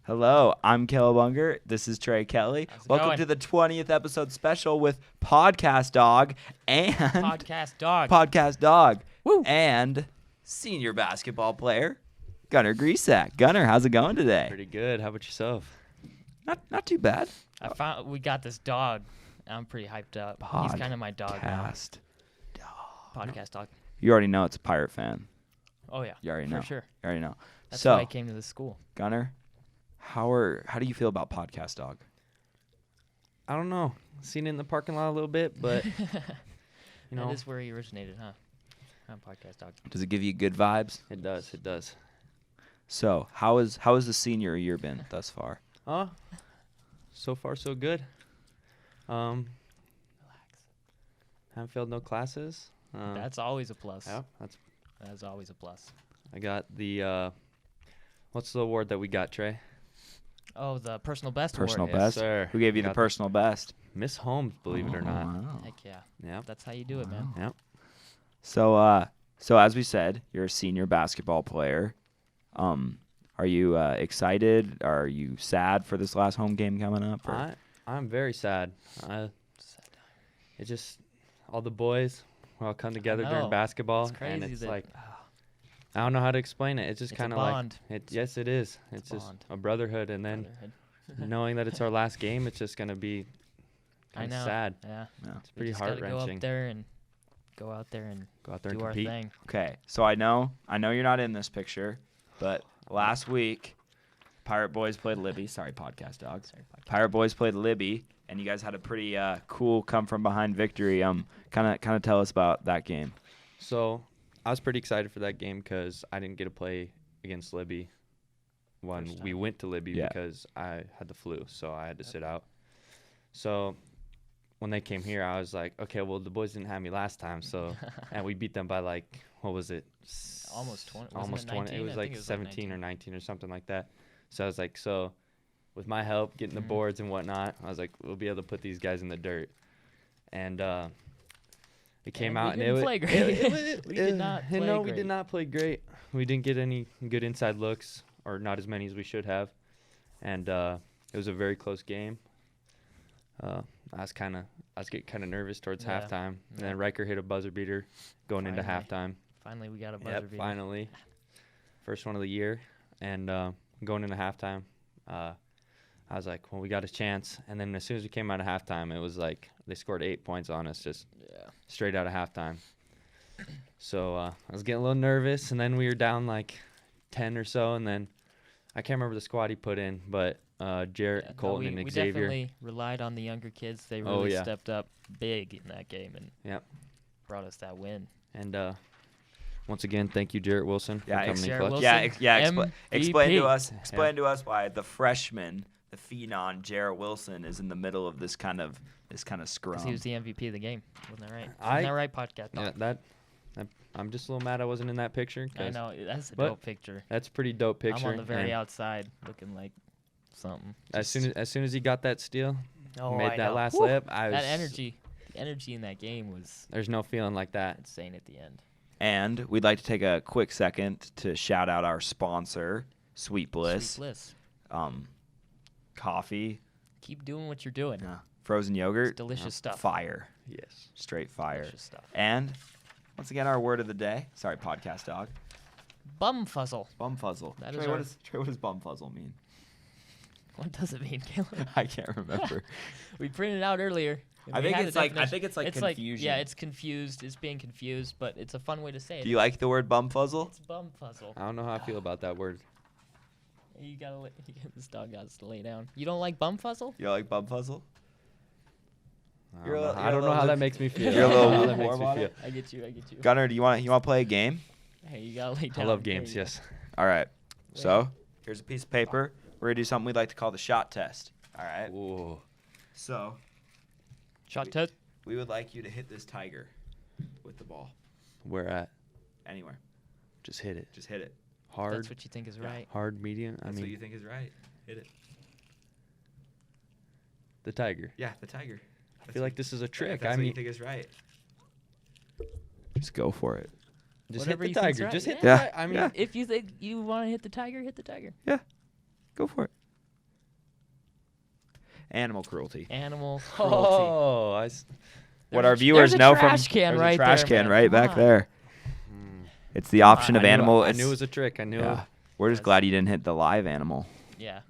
Hello, I'm Caleb Unger. This is Trey Kelly. How's it Welcome going? to the 20th episode special with Podcast Dog and Podcast dog. Woo. and senior basketball player Gunner Grisak. Gunner, how's it going today? Pretty good. How about yourself? Not too bad. We got this dog. I'm pretty hyped up. He's kind of my dog now. Podcast Dog. Podcast dog. You already know it's a Pirate fan. Oh yeah. You already know. For sure. You already know. That's So, why I came to this school. Gunner, how do you feel about Podcast Dog? I don't know. Seen it in the parking lot a little bit, but That is where he originated, huh? Podcast dog. Does it give you good vibes? it does. It does. So, how has the senior year been thus far? So far so good. Relax. Haven't failed no classes. That's always a plus. Yeah. That's always a plus. I got the what's the award that we got, Trey? Oh, the personal best Personal award. best? Yes, sir. Who gave you the Got personal best? Miss Holmes, believe it or not. Wow. Heck yeah. Yep. That's how you do it, man. Yep. So as we said, you're a senior basketball player. Are you excited? Are you sad for this last home game coming up? Or? I'm very sad. It's just all the boys we all come together know. during basketball, It's crazy and it's that- like I don't know how to explain it. It's just It's a kind of like bond. yes, it is. It's It's a just bond. a brotherhood, and then knowing that it's our last game, it's just gonna be I kind know. of sad. Yeah. Yeah. It's pretty We just gotta heart-wrenching. Go out there and Go out there do and our compete. thing. Okay, so I know you're not in this picture, but last week, Pirate Boys played Libby. Sorry, Podcast Dog. Sorry, podcast. Pirate Boys played Libby, and you guys had a pretty cool come from behind victory. Kind of tell us about that game. So I was pretty excited for that game because I didn't get to play against Libby when First we time. went to Libby Yeah. because I had the flu, so I had to sit out. So when they came here, I was like, okay, well, the boys didn't have me last time, so and we beat them by like, what was it? Almost 20. Wasn't Almost it 20. 19? It was I like think it was 17 or 19 or something like that. So I was like, so with my help getting the Mhm. boards and whatnot, I was like, we'll be able to put these guys in the dirt. And it came And we out and didn't it play was great. We did not play No, we great. did not play great. We didn't get any good inside looks, or not as many as we should have. And it was a very close game. I was getting kind of nervous towards Yeah. halftime, and Yeah. then Riker hit a buzzer beater going into Finally. halftime. Finally, we got a buzzer Yep, beater. finally, first one of the year, and going into halftime, I was like, well, we got a chance. And then as soon as we came out of halftime, it was like they scored 8 points on us just Yeah. straight out of halftime. So I was getting a little nervous, and then we were down like 10 or so, and then I can't remember the squad he put in, but Jarrett, Yeah, no, Colton, we and Xavier. definitely relied on the younger kids. They Oh, really yeah. stepped up big in that game and Yep. brought us that win. And once again, thank you, Jarrett Wilson, for Yeah, coming in Jarrett clutch. Wilson. Explain to MVP. us. Explain to us why the freshman, the phenom Jarrett Wilson, is in the middle of this kind of scrum. Because he was the MVP of the game. Wasn't that right? I- Wasn't that right, podcast? Yeah, dog? that I'm just a little mad I wasn't in that picture. I 'cause know. That's a but dope picture. That's a pretty dope picture. I'm on the very and outside looking like something. as soon as he got that steal, Oh, made I that know. last Woo! layup, I was That energy. The energy in that game was There's no feeling like that. insane at the end. And we'd like to take a quick second to shout out our sponsor, Sweet Bliss. Sweet Bliss. Coffee, Keep doing what you're doing. frozen yogurt, It's delicious stuff. fire, Yes. straight fire. Delicious stuff. And once again, our word of the day. Sorry, Podcast Dog. Bumfuzzle. Bumfuzzle. That is Trey, our- what does bumfuzzle mean? What does it mean, Caleb? I can't remember. We printed it out earlier. and I we think had it's the like definition. confusion. Yeah, it's confused. It's being confused, but it's a fun way to say it. Do you like the word bumfuzzle? It's bumfuzzle. I don't know how I feel about that word. You gotta this dog got to lay down. You don't like bumfuzzle? You like bumfuzzle? I You're don't know, a- I you're a don't know little how that luke- makes me feel. you're a I don't little know how that makes lukewarm me on feel. it? I get you. Gunner, do you want to play a game? Hey, you gotta lay down. I love There games, you go. yes. All right. So here's a piece of paper. We're gonna do something we'd like to call the shot test. All right. Ooh. So Shot test. we would like you to hit this tiger with the ball Where at? anywhere. Just hit it. Just hit it. Hard, That's what you think is Yeah. right. hard, medium. That's I what mean, you think is right. Hit it. the tiger. Yeah, the tiger. I feel like this is a trick. That's I what you mean, think is right. Just go for it. just Whatever hit you the think's tiger. right. Just hit Yeah. the tiger. I mean, Yeah. If you think you want to hit the tiger, hit the tiger. Go for it. Animal cruelty. Animal cruelty. Oh, What There's our a- viewers there's a know trash from can there's right a trash there, can man. right Come back on. there. It's the option of animal. I It's- knew it was a trick. I knew. yeah. We're just Yes. glad you didn't hit the live animal Yeah.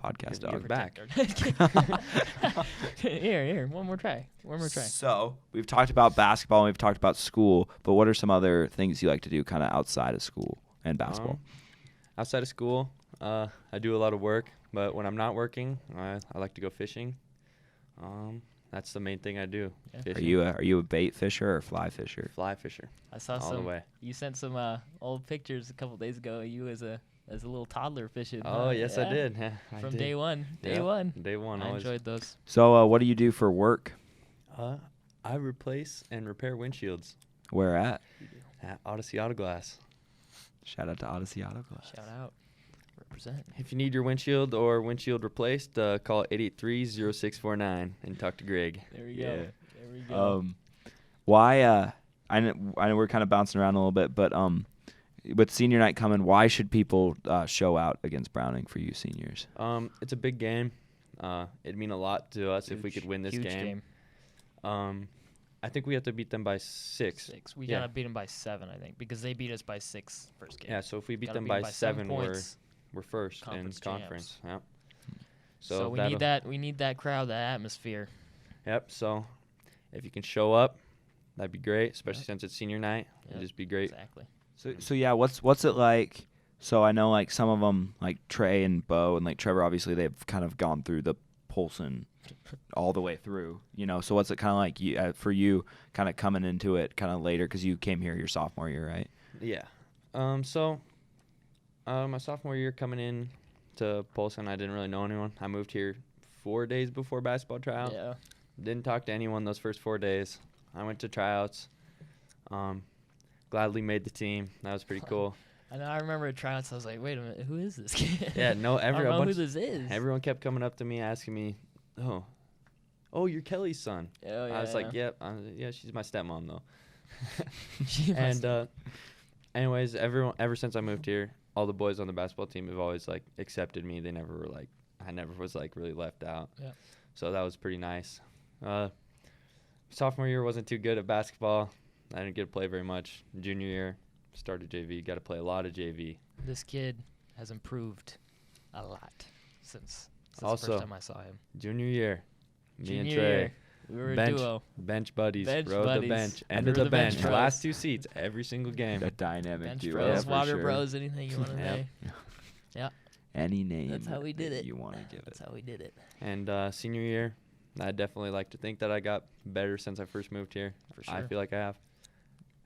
podcast, Give dog. it back. Here. One more try. So we've talked about basketball and we've talked about school, but what are some other things you like to do kind of outside of school and basketball? Outside of school, I do a lot of work, but when I'm not working, I like to go fishing. That's the main thing I do. Yeah. Fishing. Are you a bait fisher or fly fisher? Fly fisher? I saw all the some. way. You sent some old pictures a couple days ago. You as a little toddler fishing. Oh yes, I Yeah. did. Yeah, I From did. day one. Day Yep, one. Day one. I Always. enjoyed those. So what do you do for work? I replace and repair windshields Where at? at Odyssey Auto Glass. Shout out to Odyssey Auto Glass. Shout out. Represent. If you need your windshield or windshield replaced, call 883-0649 and talk to Greg. There we Yeah. go. There we go. Why? I know we're kind of bouncing around a little bit, but with senior night coming, why should people show out against Browning for you seniors? It's a big game. It'd mean a lot to us if we could win this Huge game. I think we have to beat them by 6. 6. We Yeah. gotta beat them by 7, I think, because they beat us by 6 first game. Yeah, so if we beat Gotta them beat by 7 7, points. we're first Conference in conference. Yep. So we that'll- need that. We need that crowd, that atmosphere. Yep. So if you can show up, that'd be great, especially Yep. since it's senior night. Yep. It'd just be great. Exactly. So yeah, what's it like? So I know like some of them, like Trey and Bo and like Trevor, obviously they've kind of gone through the Polson all the way through, you know. So what's it kind of like for you, kind of coming into it kind of later because you came here your sophomore year, right? Yeah. So my sophomore year coming in to Polson, I didn't really know anyone. I moved here 4 days before basketball tryout. Yeah. Didn't talk to anyone those first 4 days. I went to tryouts. Gladly made the team. That was pretty cool. I know. I remember at tryouts. I was like, "Wait a minute, who is this kid?" Yeah, no, I don't know who this is. everyone kept coming up to me asking me, "Oh, you're Kelly's son." Oh, yeah, I was like, "Yep, yeah, she's my stepmom though." She must- And anyways, ever since I moved here, all the boys on the basketball team have always like accepted me. They never were like, I never was like really left out. Yeah. So that was pretty nice. Sophomore year wasn't too good at basketball. I didn't get to play very much. Junior year, started JV. Got to play a lot of JV. This kid has improved a lot since the Also, first time I saw him. Junior year, me and Junior Trey, year, we were a bench, duo. bench buddies, Bench rode buddies. the bench, end Under of the the bench bench, bros. last 2 seats every single game. A dynamic Bench duo. bros, for water sure. bros, anything you want to Yep. say. Any name. That's how we did that it. You want to give That's it. how we did it. And senior year, I definitely like to think that I got better since I first moved here. For sure. I feel like I have.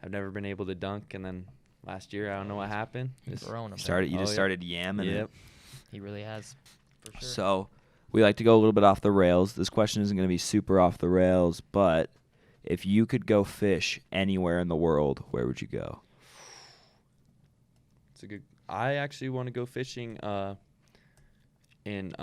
I've never been able to dunk, and then last year, I don't know what happened. He's Just- growing him. You Oh, just yeah. started yamming Yep. it. He really has. For sure. So we like to go a little bit off the rails. This question isn't going to be super off the rails, but if you could go fish anywhere in the world, where would you go? It's a good. I actually want to go fishing in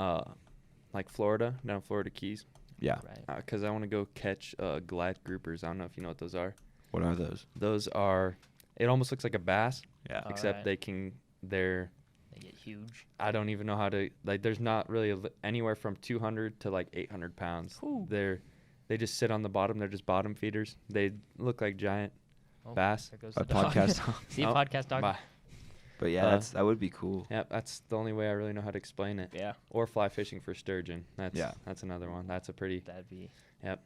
like Florida, down Florida Keys, Yeah. Right. because I want to go catch glide groupers. I don't know if you know what those are. What are those? Those are. It almost looks like a bass, Yeah. except Alright. they're. They get huge. I don't even know how to like. There's not really anywhere from 200 to like 800 pounds. Whew. They just sit on the bottom. They're just bottom feeders. They look like giant Oh, bass. There goes A the dog. podcast. See, Oh, podcast dog. Bye. But yeah, Uh, that would be cool. Yeah, that's the only way I really know how to explain it. Yeah, Or fly fishing for sturgeon. Yeah. That's another one. That's a pretty. that'd be. Yep.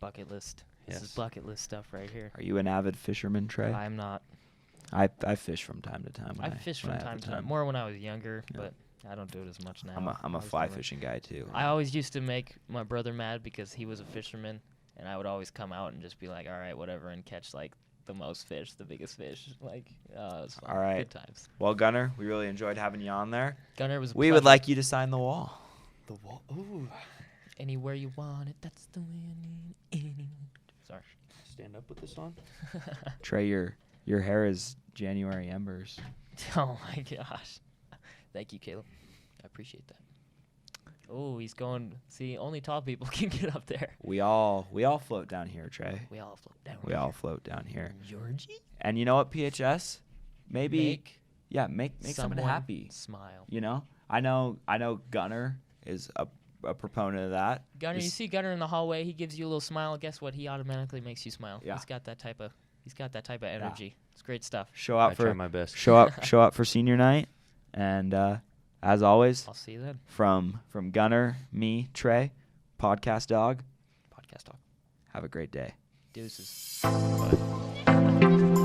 Bucket list. This is Yes. bucket list stuff right here. Are you an avid fisherman, Trey? I'm not. I fish from time to time. I fish when from I have time the to time. More when I was younger, Yeah. but I don't do it as much now. I'm a I was fly never- fishing guy too. I always used to make my brother mad because he was a fisherman, and I would always come out and just be like, "All right, whatever," and catch like the most fish, the biggest fish. Like, it was fun. All right. Good times. Well, Gunner, we really enjoyed having you on there. Gunner was. A We would pleasure. like you to sign the wall. The wall. Ooh. Anywhere you want it. That's the way I need it. Sorry. Stand up with this on. Trey, your hair is January embers. Oh my gosh. Thank you, Caleb. I appreciate that. Oh, he's going. See, only tall people can get up there. We all float down here, Trey. We all float down. We all float down here. Georgie? And you know what, PHS? Maybe Make make someone someone happy. smile. You know? I know Gunner is a proponent of that. Gunner, you Just- see Gunner in the hallway. He gives you a little smile. Guess what? He automatically makes you smile. Yeah. He's got that type of energy. It's great stuff. Show I out try for my best. show up for senior night, and as always, I'll see you then. from Gunner, me, Trey, podcast dog. Podcast talk. Have a great day. Deuces. Bye.